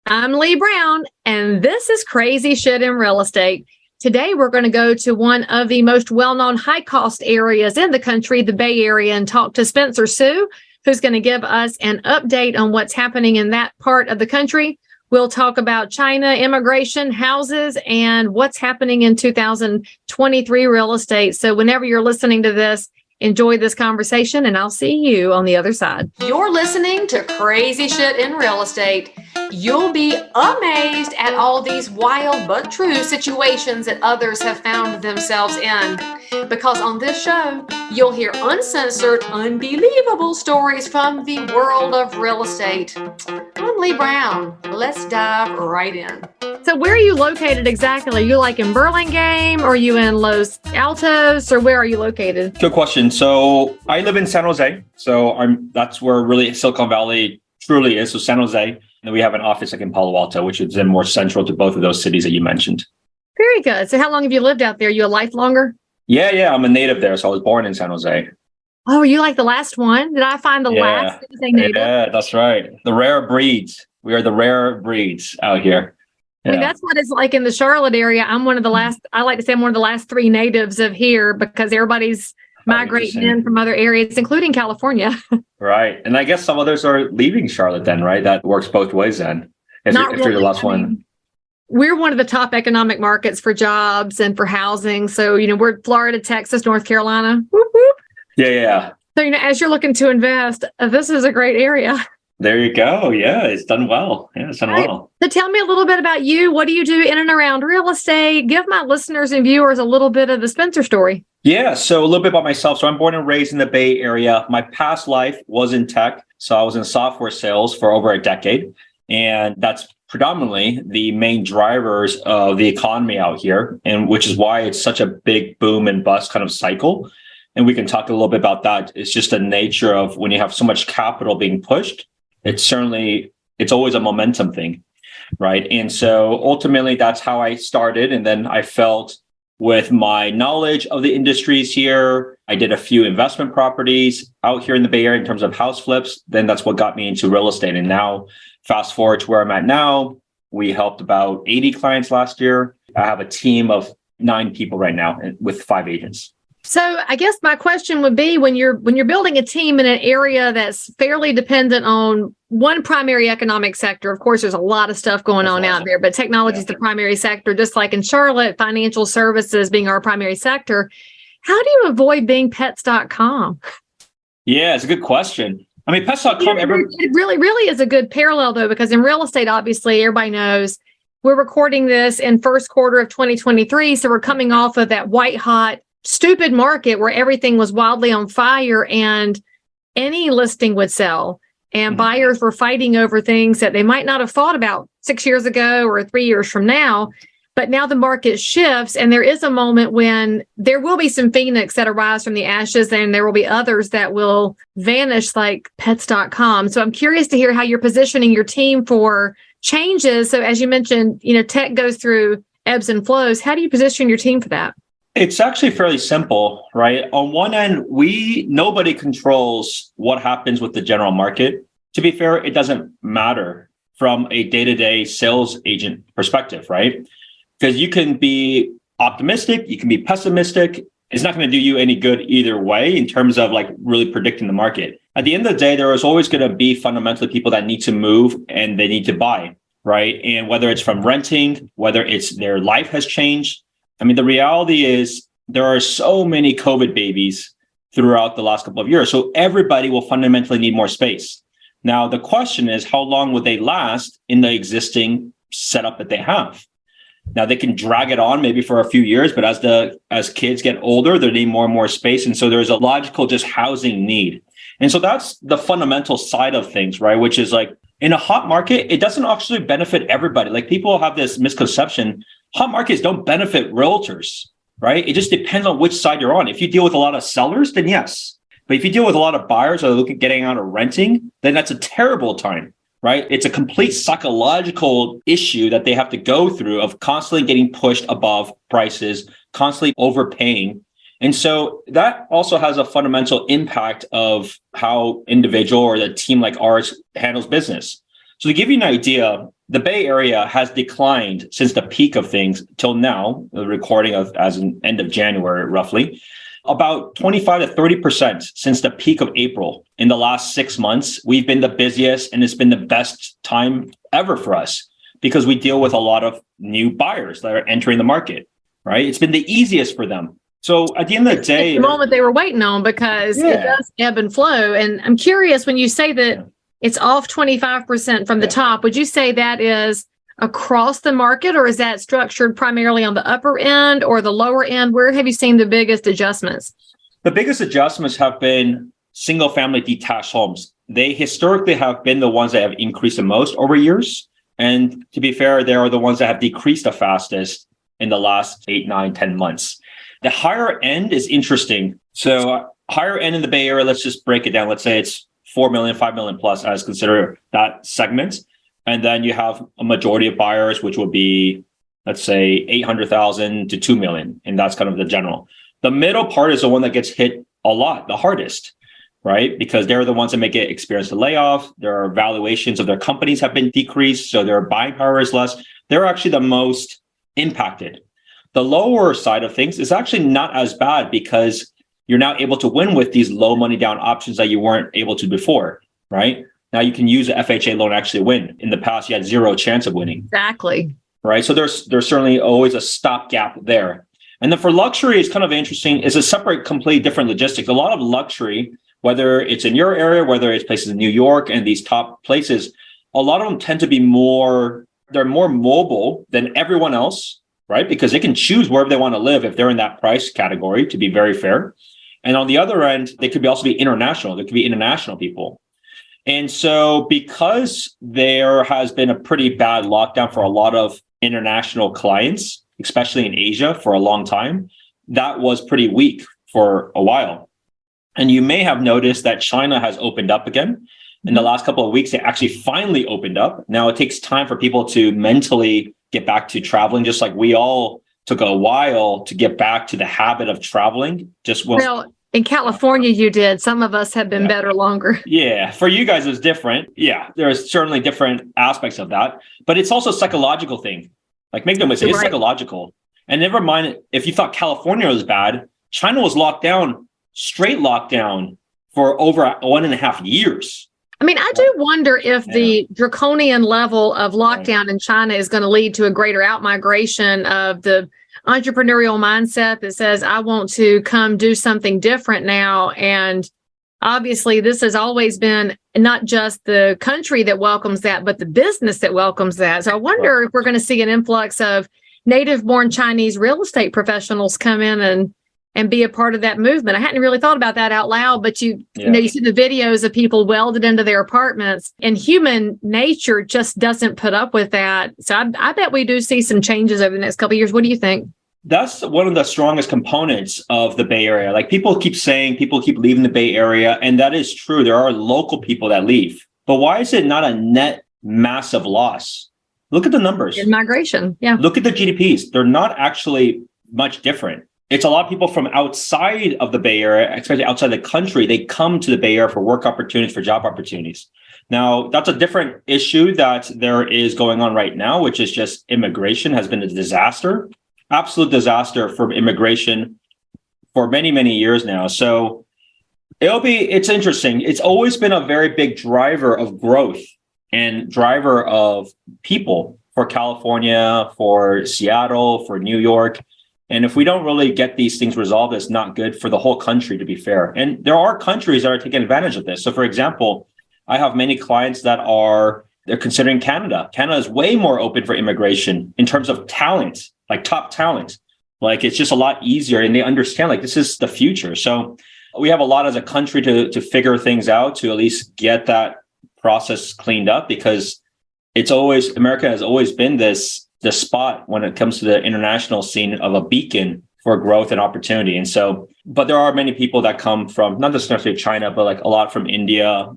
I'm Leigh Brown, and this is Crazy Shit in Real Estate. Today, we're going to go to one of the most well-known high-cost areas in the country, the Bay Area, and talk to Spencer Hsu, who's going to give us an update on what's happening in that part of the country. We'll talk about China, immigration, houses, and what's happening in 2023 real estate. So whenever you're listening to this, enjoy this conversation, and I'll see you on the other side. You're listening to Crazy Shit in Real Estate. You'll be amazed at all these wild but true situations that others have found themselves in. Because on this show, you'll hear uncensored, unbelievable stories from the world of real estate. I'm Leigh Brown. Let's dive right in. So where are you located exactly? Are you like in Burlingame? Or are you in Los Altos? Or where are you located? Good question. So I live in San Jose. So that's where really Silicon Valley truly is. So San Jose. And we have an office like in Palo Alto, which is then more central to both of those cities that you mentioned. Very good. So how long have you lived out there? You a lifelonger? Yeah. I'm a native there. So I was born in San Jose. Oh, are you like the last one? Did I find the last? Yeah, that's right. The rare breeds. We are the rare breeds out here. Yeah. I mean, that's what it's like in the Charlotte area. I'm one of the last, I like to say I'm one of the last three natives of here because everybody's migrating in from other areas, including California. Right. And I guess some others are leaving Charlotte then, right? That works both ways then. If you're the last one. We're one of the top economic markets for jobs and for housing. So, we're Florida, Texas, North Carolina. Whoop, whoop. Yeah. So, as you're looking to invest, this is a great area. There you go. Yeah, it's done well. Well. So tell me a little bit about you. What do you do in and around real estate? Give my listeners and viewers a little bit of the Spencer story. Yeah, so a little bit about myself. So I'm born and raised in the Bay Area. My past life was in tech. So I was in software sales for over a decade. And that's predominantly the main drivers of the economy out here, and which is why it's such a big boom and bust kind of cycle. And we can talk a little bit about that. It's just the nature of when you have so much capital being pushed, it's always a momentum thing, right? And so ultimately, that's how I started. And then I felt with my knowledge of the industries here, I did a few investment properties out here in the Bay Area in terms of house flips. Then that's what got me into real estate. And now, fast forward to where I'm at now, we helped about 80 clients last year. I have a team of 9 people right now with 5 agents. So I guess my question would be when you're building a team in an area that's fairly dependent on one primary economic sector. Of course, there's a lot of stuff going on out there, but technology is the primary sector, just like in Charlotte, financial services being our primary sector. How do you avoid being pets.com? Yeah, it's a good question. I mean, pets.com. It really is a good parallel, though, because in real estate, obviously, everybody knows we're recording this in first quarter of 2023. So we're coming off of that white hot, stupid market where everything was wildly on fire and any listing would sell. And buyers were fighting over things that they might not have thought about 6 years ago or 3 years from now. But now the market shifts and there is a moment when there will be some phoenix that arise from the ashes and there will be others that will vanish like pets.com. So I'm curious to hear how you're positioning your team for changes. So as you mentioned, tech goes through ebbs and flows. How do you position your team for that? It's actually fairly simple, right? On one end, nobody controls what happens with the general market. To be fair, it doesn't matter from a day-to-day sales agent perspective, right? Because you can be optimistic, you can be pessimistic. It's not going to do you any good either way in terms of like really predicting the market. At the end of the day, there is always going to be fundamentally people that need to move and they need to buy, right? And whether it's from renting, whether it's their life has changed. I mean, the reality is there are so many COVID babies throughout the last couple of years. So everybody will fundamentally need more space. Now, the question is, how long would they last in the existing setup that they have? Now, they can drag it on maybe for a few years, but as kids get older, they need more and more space. And so there's a logical just housing need. And so that's the fundamental side of things, right? Which is like in a hot market, it doesn't actually benefit everybody. Like people have this misconception. Hot markets don't benefit realtors, right? It just depends on which side you're on. If you deal with a lot of sellers, then yes. But if you deal with a lot of buyers or look at getting out of renting, then that's a terrible time, right? It's a complete psychological issue that they have to go through of constantly getting pushed above prices, constantly overpaying. And so that also has a fundamental impact of how individual or the team like ours handles business. So to give you an idea, the Bay Area has declined since the peak of things till now, the recording of as an end of January, roughly, about 25 to 30% since the peak of April. In the last 6 months, we've been the busiest, and it's been the best time ever for us because we deal with a lot of new buyers that are entering the market, right? It's been the easiest for them. So at the end of the day, it's the moment they were waiting on because it does ebb and flow. And I'm curious, when you say that it's off 25% from the top, would you say that is across the market, or is that structured primarily on the upper end or the lower end? Where have you seen the biggest adjustments? The biggest adjustments have been single family detached homes. They historically have been the ones that have increased the most over years. And to be fair, they are the ones that have decreased the fastest in the last 8, 9, 10 months. The higher end is interesting. So higher end in the Bay Area, let's just break it down. Let's say it's 4 million, 5 million plus as consider that segment. And then you have a majority of buyers, which would be, let's say, 800,000 to 2 million. And that's kind of the general. The middle part is the one that gets hit a lot, the hardest, right? Because they're the ones that may get experience the layoff. Their valuations of their companies have been decreased. So their buying power is less. They're actually the most impacted. The lower side of things is actually not as bad because you're now able to win with these low money down options that you weren't able to before, right? Now you can use the FHA loan to actually win. In the past, you had zero chance of winning. Exactly. Right. So there's certainly always a stopgap there. And then for luxury, it's kind of interesting. It's a separate, completely different logistics. A lot of luxury, whether it's in your area, whether it's places in New York and these top places, a lot of them tend to be they're more mobile than everyone else, right? Because they can choose wherever they want to live if they're in that price category, to be very fair. And on the other end, they could also be international. There could be international people. And so because there has been a pretty bad lockdown for a lot of international clients, especially in Asia for a long time, that was pretty weak for a while. And you may have noticed that China has opened up again. In the last couple of weeks, they actually finally opened up. Now it takes time for people to mentally get back to traveling, just like we all took a while to get back to the habit of traveling. Well, in California, you did. Some of us have been better longer. Yeah. For you guys, it's different. Yeah. There's certainly different aspects of that, but it's also a psychological thing. Like make no mistake, it's psychological. And never mind, if you thought California was bad, China was locked down, straight lockdown for over 1.5 years. I mean, I do wonder if the draconian level of lockdown in China is going to lead to a greater outmigration of the entrepreneurial mindset that says, I want to come do something different now. And obviously, this has always been not just the country that welcomes that, but the business that welcomes that. So I wonder if we're going to see an influx of native-born Chinese real estate professionals come in and be a part of that movement. I hadn't really thought about that out loud, but you know, you see the videos of people welded into their apartments, and human nature just doesn't put up with that. So I bet we do see some changes over the next couple of years. What do you think? That's one of the strongest components of the Bay Area. Like people keep leaving the Bay Area, and that is true. There are local people that leave. But why is it not a net massive loss? Look at the numbers. In migration, yeah. Look at the GDPs. They're not actually much different. It's a lot of people from outside of the Bay Area, especially outside the country. They come to the Bay Area for work opportunities, for job opportunities. Now, that's a different issue that there is going on right now, which is just immigration has been a disaster, absolute disaster for immigration for many, many years now. So it's interesting. It's always been a very big driver of growth and driver of people for California, for Seattle, for New York. And if we don't really get these things resolved, it's not good for the whole country, to be fair. And there are countries that are taking advantage of this. So for example, I have many clients they're considering Canada. Canada is way more open for immigration in terms of talent, like top talent. Like it's just a lot easier, and they understand like this is the future. So we have a lot as a country to figure things out, to at least get that process cleaned up, because America has always been the spot when it comes to the international scene of a beacon for growth and opportunity. And so, but there are many people that come from, not just necessarily China, but like a lot from India.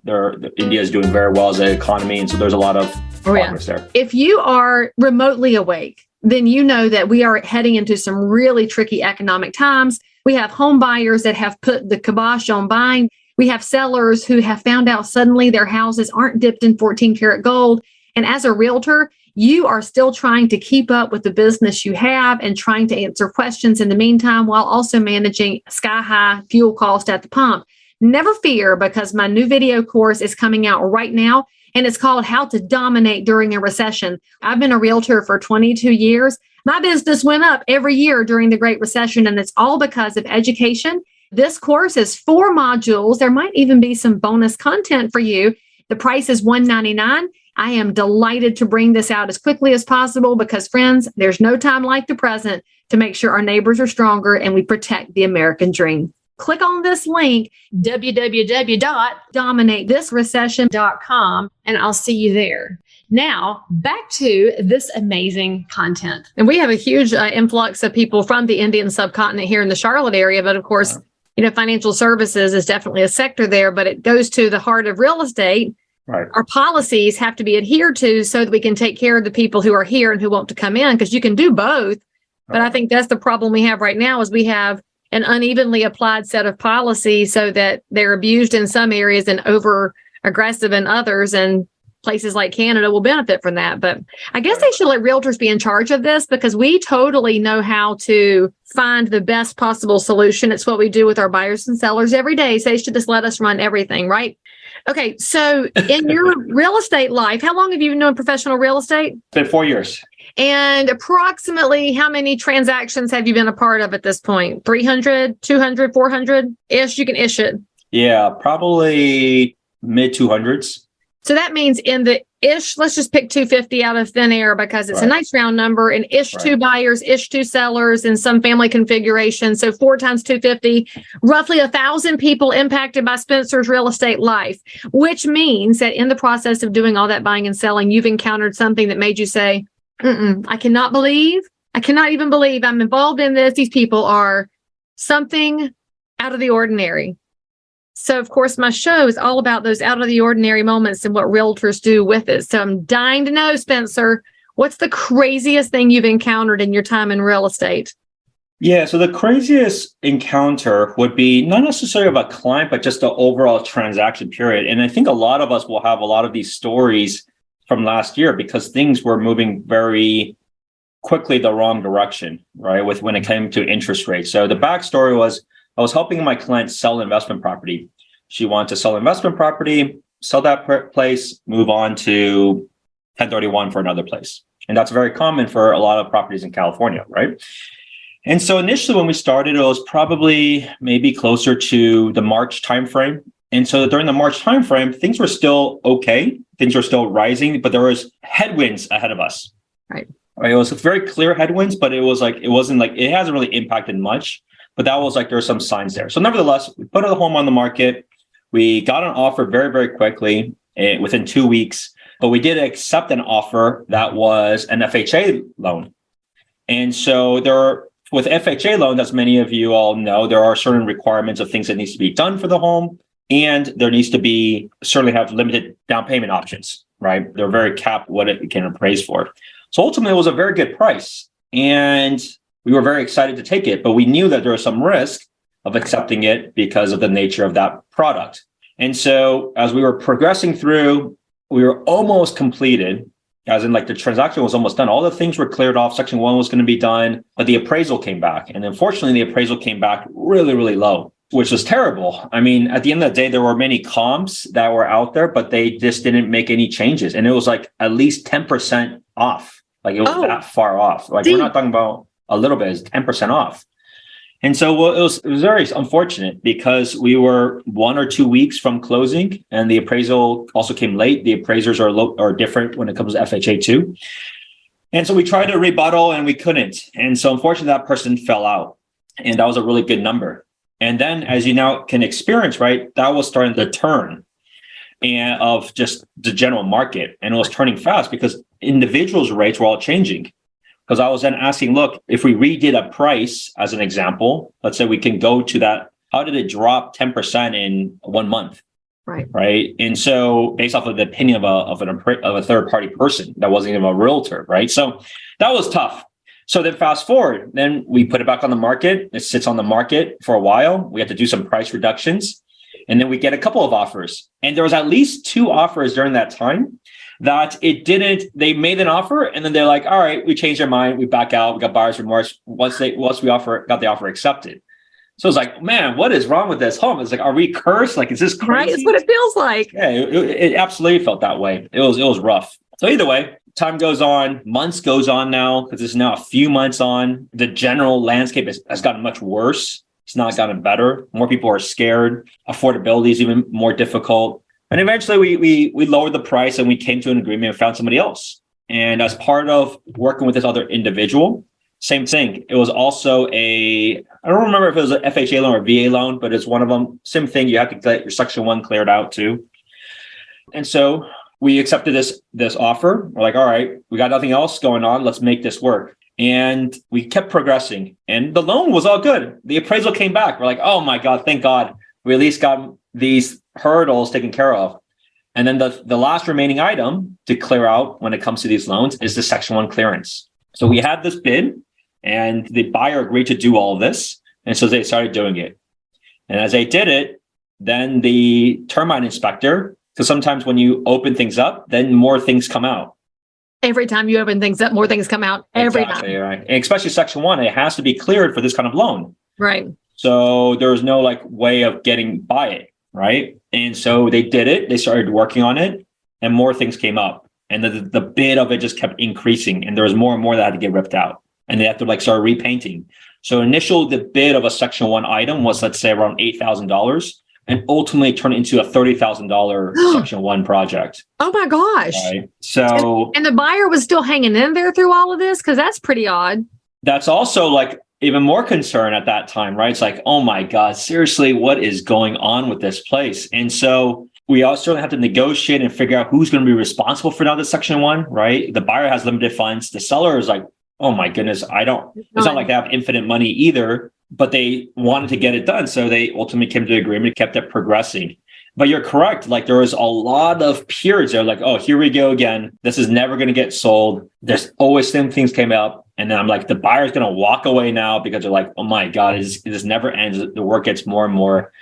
India is doing very well as an economy. And so there's a lot of progress there. If you are remotely awake, then you know that we are heading into some really tricky economic times. We have home buyers that have put the kibosh on buying. We have sellers who have found out suddenly their houses aren't dipped in 14 karat gold. And as a realtor, you are still trying to keep up with the business you have and trying to answer questions in the meantime while also managing sky high fuel cost at the pump. Never fear, because my new video course is coming out right now, and it's called How to Dominate During a Recession. I've been a realtor for 22 years. My business went up every year during the Great Recession, and it's all because of education. This course is 4 modules. There might even be some bonus content for you. The price is $199. I am delighted to bring this out as quickly as possible because, friends, there's no time like the present to make sure our neighbors are stronger and we protect the American dream. Click on this link, www.dominatethisrecession.com, and I'll see you there. Now, back to this amazing content. And we have a huge influx of people from the Indian subcontinent here in the Charlotte area. But of course, financial services is definitely a sector there, but it goes to the heart of real estate. Right. Our policies have to be adhered to so that we can take care of the people who are here and who want to come in, because you can do both. But I think that's the problem we have right now is we have an unevenly applied set of policies so that they're abused in some areas and over aggressive in others. And places like Canada will benefit from that. But I guess they should let realtors be in charge of this because we totally know how to find the best possible solution. It's what we do with our buyers and sellers every day. So they should just let us run everything, right? Okay. So in your real estate life, how long have you been doing professional real estate? It's been 4 years. And approximately how many transactions have you been a part of at this point? 300, 200, 400-ish? You can ish it. Yeah, probably mid 200s. So that means in the ish, let's just pick 250 out of thin air because it's a nice round number, and ish 2 buyers, ish 2 sellers in some family configuration. So 4 times 250, roughly 1,000 people impacted by Spencer's real estate life, which means that in the process of doing all that buying and selling, you've encountered something that made you say, I cannot even believe I'm involved in this. These people are something out of the ordinary. So, of course, my show is all about those out of the ordinary moments and what realtors do with it. So I'm dying to know, Spencer, what's the craziest thing you've encountered in your time in real estate? Yeah, so the craziest encounter would be not necessarily of a client, but just the overall transaction period. And I think a lot of us will have a lot of these stories from last year because things were moving very quickly the wrong direction, right? With when it came to interest rates. So the backstory was I was helping my client sell investment property. She wanted to sell investment property, sell that place, move on to 1031 for another place. And that's very common for a lot of properties in California, right? And so initially when we started, it was probably maybe closer to the March timeframe. And so during the March timeframe, things were still okay. Things were still rising, but there was headwinds ahead of us. Right. It was very clear headwinds, but it wasn't like it hasn't really impacted much. But that was like there were some signs there. So nevertheless, we put the home on the market. We got an offer very, very quickly within 2 weeks. But we did accept an offer that was an FHA loan. And so with FHA loans, as many of you all know, there are certain requirements of things that needs to be done for the home. And there needs to be certainly have limited down payment options, right? They're very capped what it can appraise for. So ultimately, it was a very good price. And we were very excited to take it, but we knew that there was some risk of accepting it because of the nature of that product. And so as we were progressing through, we were almost completed, as in like the transaction was almost done. All the things were cleared off. Section 1 was going to be done, but the appraisal came back. And unfortunately, the appraisal came back really, really low, which was terrible. I mean, at the end of the day, there were many comps that were out there, but they just didn't make any changes. And it was like at least 10% off. Like it was that far off. Like we're not talking about a little bit, it's 10% off. And so it was very unfortunate because we were 1 or 2 weeks from closing and the appraisal also came late. The appraisers are different when it comes to FHA too. And so we tried to rebuttal and we couldn't. And so unfortunately, that person fell out. And that was a really good number. And then as you now can experience, right, that was starting to turn and of just the general market. And it was turning fast because individuals' rates were all changing. Because I was then asking, look, if we redid a price as an example, let's say we can go to that, how did it drop 10% in 1 month? Right. And so based off of the opinion of a third party person that wasn't even a realtor, right? So that was tough. So then fast forward, then we put it back on the market. It sits on the market for a while. We had to do some price reductions. And then we get a couple of offers. And there was at least 2 offers during that time that they made an offer and then they're like, all right, we changed our mind. We back out. We got buyer's remorse once we got the offer accepted. So it's like, man, what is wrong with this home? It's like, are we cursed? Like, is this crazy? Right? It's what it feels like. Yeah, it absolutely felt that way. It was rough. So either way, time goes on, months goes on now, because it's now a few months on. The general landscape has gotten much worse. It's not gotten better. More people are scared. Affordability is even more difficult. And eventually we lowered the price and we came to an agreement and found somebody else. And as part of working with this other individual, same thing. It was also I don't remember if it was an FHA loan or VA loan, but it's one of them. Same thing. You have to get your Section 1 cleared out too. And so we accepted this offer. We're like, all right, we got nothing else going on. Let's make this work. And we kept progressing. And the loan was all good. The appraisal came back. We're like, oh my God, thank God. We at least got these hurdles taken care of. And then the last remaining item to clear out when it comes to these loans is the Section 1 clearance. So we had this bid and the buyer agreed to do all of this. And so they started doing it. And as they did it, then the termite inspector, because sometimes when you open things up, then more things come out. Every time you open things up, more things come out every Exactly, time. right. And especially Section 1, it has to be cleared for this kind of loan. Right. So there's no way of getting by it, right? And so they did it. They started working on it and more things came up. And the bid of it just kept increasing. And there was more and more that had to get ripped out. And they have to start repainting. So the bid of a Section 1 item was, let's say, around $8,000. And ultimately turned into a $30,000 Section 1 project. Oh my gosh. Right. So and the buyer was still hanging in there through all of this? Because that's pretty odd. That's also even more concern at that time, right? It's like, oh my God, seriously, what is going on with this place? And so we also have to negotiate and figure out who's going to be responsible for now the Section 1, right? The buyer has limited funds. The seller is like, oh my goodness, it's not like they have infinite money either. But they wanted to get it done. So they ultimately came to an agreement, kept it progressing. But you're correct. There was a lot of periods there, oh, here we go again. This is never going to get sold. There's always some things came up. And then I'm like, the buyer's going to walk away now because they're like, oh my God, this never ends. The work gets more and more.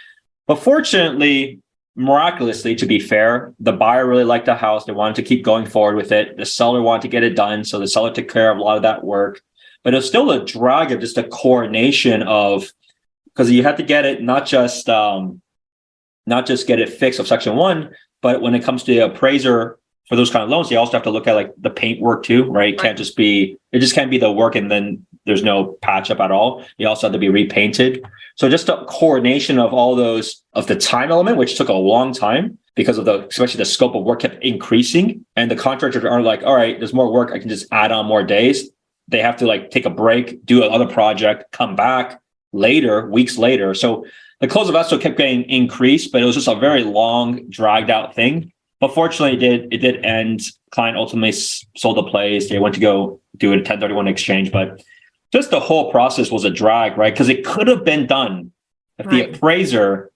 But fortunately, miraculously, to be fair, the buyer really liked the house. They wanted to keep going forward with it. The seller wanted to get it done. So the seller took care of a lot of that work. But it was still a drag of just a coordination because you had to get it not just get it fixed of Section 1, but when it comes to the appraiser for those kind of loans, you also have to look at the paint work too, right? It just can't be the work and then there's no patch up at all. You also have to be repainted. So just a coordination of all those of the time element, which took a long time because of especially the scope of work kept increasing, and the contractors aren't like, all right, there's more work, I can just add on more days. They have to take a break, do another project, come back later, weeks later. So the close of escrow kept getting increased, but it was just a very long, dragged out thing. But fortunately, it did end. Client ultimately sold the place. They went to go do a 1031 exchange, but just the whole process was a drag, right? Because it could have been done if the appraiser,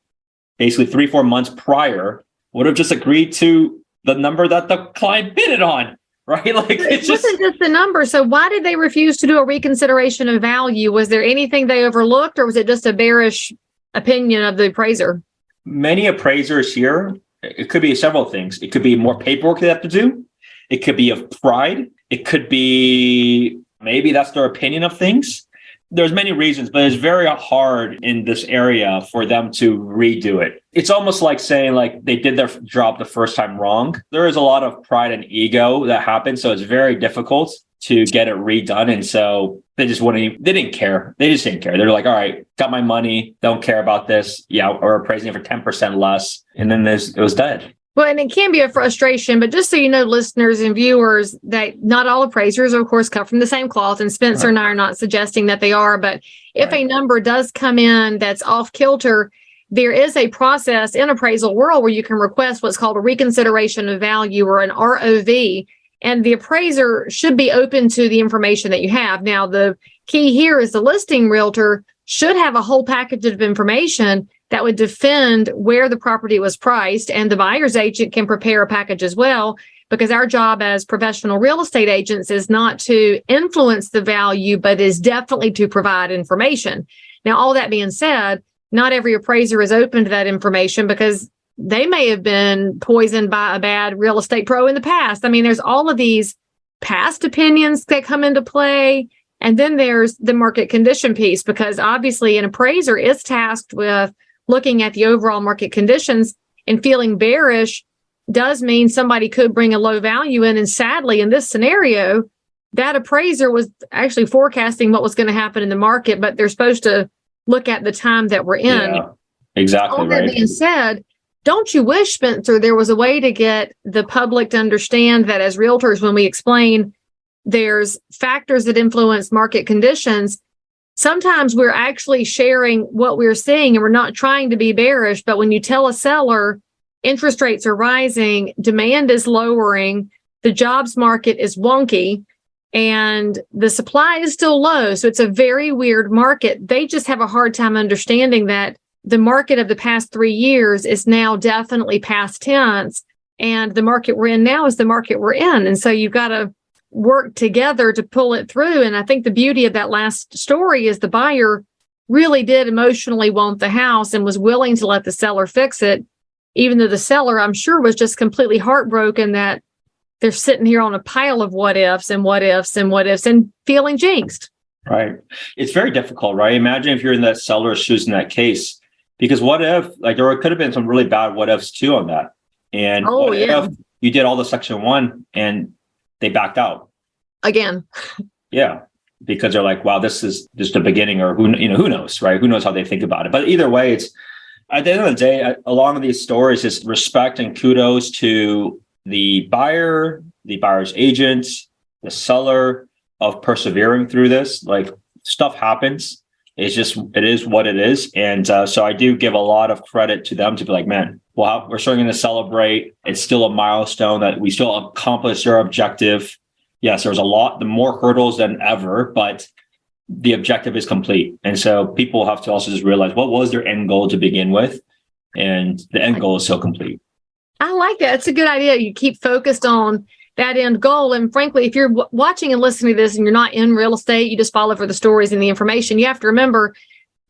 basically 3-4 months prior, would have just agreed to the number that the client bid it on. Right? It wasn't just the number. So why did they refuse to do a reconsideration of value? Was there anything they overlooked, or was it just a bearish opinion of the appraiser? Many appraisers here, it could be several things. It could be more paperwork they have to do. It could be of pride. It could be maybe that's their opinion of things. There's many reasons, but it's very hard in this area for them to redo it. It's almost like saying they did their job the first time wrong. There is a lot of pride and ego that happens. So it's very difficult to get it redone. And so they didn't care. They just didn't care. They're like, all right, got my money. Don't care about this. Yeah, we're appraising it for 10% less. And then it was dead. Well, and it can be a frustration, but just so you know, listeners and viewers, that not all appraisers, of course, cut from the same cloth. And Spencer and I are not suggesting that they are, but if a number does come in that's off kilter, there is a process in appraisal world where you can request what's called a reconsideration of value, or an ROV, and the appraiser should be open to the information that you have. Now, the key here is the listing realtor should have a whole package of information that would defend where the property was priced, and the buyer's agent can prepare a package as well, because our job as professional real estate agents is not to influence the value, but is definitely to provide information. Now, all that being said, not every appraiser is open to that information, because they may have been poisoned by a bad real estate pro in the past. I mean, there's all of these past opinions that come into play. And then there's the market condition piece, because obviously an appraiser is tasked with looking at the overall market conditions, and feeling bearish does mean somebody could bring a low value in. And sadly, in this scenario, that appraiser was actually forecasting what was going to happen in the market, but they're supposed to look at the time that we're in. Yeah, exactly. All that being said, don't you wish, Spencer, there was a way to get the public to understand that as realtors, when we explain there's factors that influence market conditions, sometimes we're actually sharing what we're seeing and we're not trying to be bearish. But when you tell a seller interest rates are rising, demand is lowering, the jobs market is wonky, and the supply is still low, so it's a very weird market, they just have a hard time understanding that the market of the past 3 years is now definitely past tense, and the market we're in now is the market we're in. And so you've got to work together to pull it through. And I think the beauty of that last story is the buyer really did emotionally want the house and was willing to let the seller fix it, even though the seller, I'm sure, was just completely heartbroken that they're sitting here on a pile of what ifs and what ifs and what ifs and feeling jinxed. Right. It's very difficult, right? Imagine if you're in that seller's shoes in that case, because what if, like, there could have been some really bad what ifs too on that. And what if you did all the section 1 and they backed out again? Yeah, because they're like, wow, this is just the beginning, or who knows, right? Who knows how they think about it? But either way, it's at the end of the day, along with these stories, is respect and kudos to the buyer, the buyer's agent, the seller, of persevering through this. Like, stuff happens. It is what it is. And so I do give a lot of credit to them to be like, man, well, we're starting to celebrate. It's still a milestone that we still accomplished our objective. Yes, there's the more hurdles than ever, but the objective is complete. And so people have to also just realize what was their end goal to begin with. And the end goal is so complete. I like that. It's a good idea. You keep focused on that end goal. And frankly, if you're watching and listening to this and you're not in real estate, you just follow for the stories and the information, you have to remember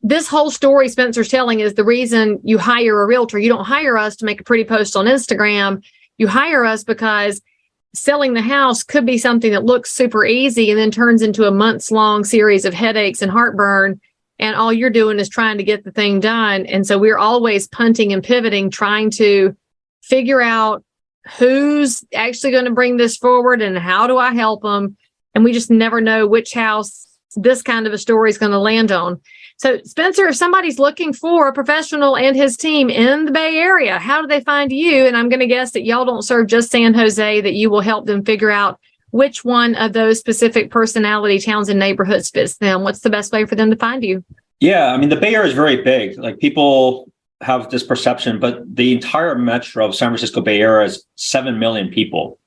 this whole story Spencer's telling is the reason you hire a realtor. You don't hire us to make a pretty post on Instagram. You hire us because selling the house could be something that looks super easy and then turns into a months-long series of headaches and heartburn, and all you're doing is trying to get the thing done. And so we're always punting and pivoting, trying to figure out who's actually going to bring this forward and how do I help them. And we just never know which house this kind of a story is going to land on. So Spencer, if somebody's looking for a professional and his team in the Bay Area, how do they find you? And I'm going to guess that y'all don't serve just San Jose, that you will help them figure out which one of those specific personality towns and neighborhoods fits them. What's the best way for them to find you? Yeah, I mean, the Bay Area is very big. Like, people have this perception, but the entire metro of San Francisco Bay Area is 7 million people.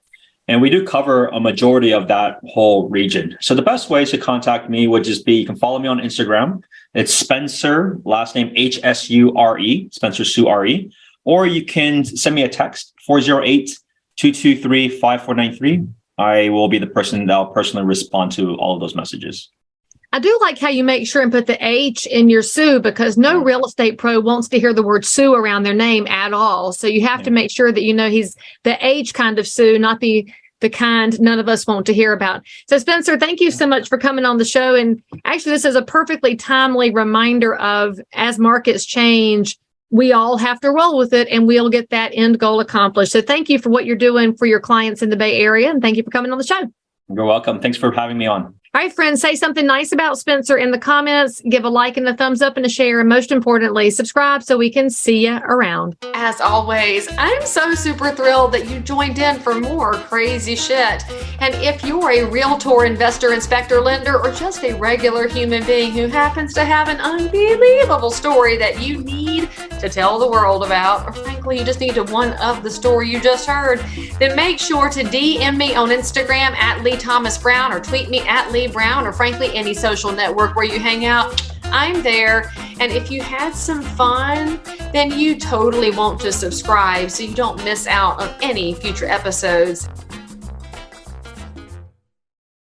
And we do cover a majority of that whole region. So the best way to contact me would just be, you can follow me on Instagram. It's Spencer, last name Hsure, Spencer Hsu RE. Or you can send me a text, 408-223-5493. I will be the person that will personally respond to all of those messages. I do like how you make sure and put the H in your Sue, because no real estate pro wants to hear the word Sue around their name at all. So you have to make sure that you know he's the H kind of Sue, not the kind none of us want to hear about. So Spencer, thank you so much for coming on the show. And actually, this is a perfectly timely reminder of, as markets change, we all have to roll with it and we'll get that end goal accomplished. So thank you for what you're doing for your clients in the Bay Area. And thank you for coming on the show. You're welcome. Thanks for having me on. All right, friends, say something nice about Spencer in the comments. Give a like and a thumbs up and a share. And most importantly, subscribe so we can see you around. As always, I'm so super thrilled that you joined in for more crazy shit. And if you're a realtor, investor, inspector, lender, or just a regular human being who happens to have an unbelievable story that you need to tell the world about, or frankly, you just need to one-up the story you just heard, then make sure to DM me on Instagram at Leigh Thomas Brown, or tweet me at Leigh Brown, or frankly any social network where you hang out. I'm there. And if you had some fun, then you totally want to subscribe so you don't miss out on any future episodes.